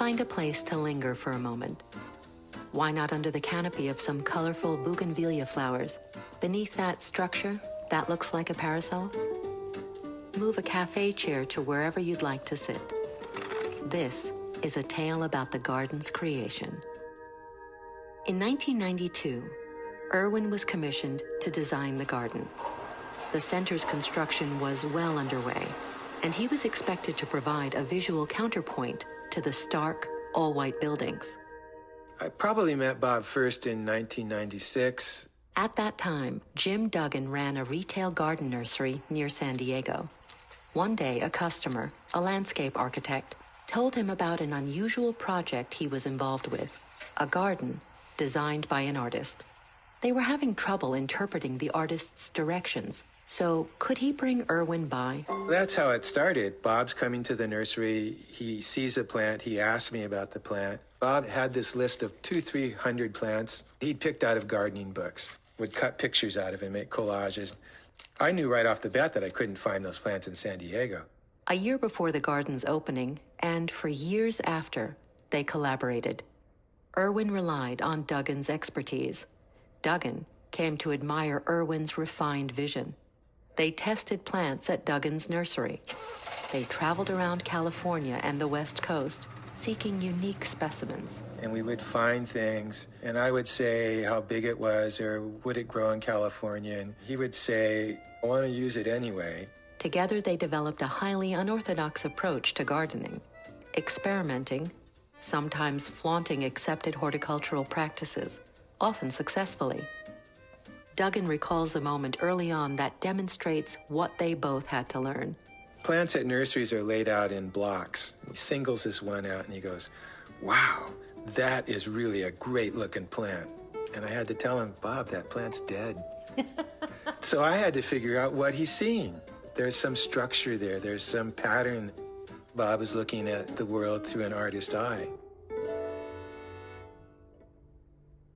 Find a place to linger for a moment. Why not under the canopy of some colorful bougainvillea flowers? Beneath that structure that looks like a parasol? Move a cafe chair to wherever you'd like to sit. This is a tale about the garden's creation. In 1992, Irwin was commissioned to design the garden. The center's construction was well underway, and he was expected to provide a visual counterpoint to the stark, all-white buildings. I probably met Bob first in 1996. At that time, Jim Duggan ran a retail garden nursery near San Diego. One day, a customer, a landscape architect, told him about an unusual project he was involved with, a garden designed by an artist. They were having trouble interpreting the artist's directions, so could he bring Irwin by? That's how it started. Bob's coming to the nursery. He sees a plant. He asks me about the plant. Bob had this list of 200-300 plants he'd picked out of gardening books, would cut pictures out of and make collages. I knew right off the bat that I couldn't find those plants in San Diego. A year before the garden's opening, and for years after, they collaborated. Irwin relied on Duggan's expertise. Duggan came to admire Irwin's refined vision. They tested plants at Duggan's nursery. They traveled around California and the West Coast, seeking unique specimens. And we would find things, and I would say how big it was or would it grow in California, and he would say, I want to use it anyway. Together they developed a highly unorthodox approach to gardening, experimenting, sometimes flaunting accepted horticultural practices, often successfully. Duggan recalls a moment early on that demonstrates what they both had to learn. Plants at nurseries are laid out in blocks. He singles this one out and he goes, wow, that is really a great looking plant. And I had to tell him, Bob, that plant's dead. So I had to figure out what he's seeing. There's some structure there. There's some pattern. Bob is looking at the world through an artist's eye.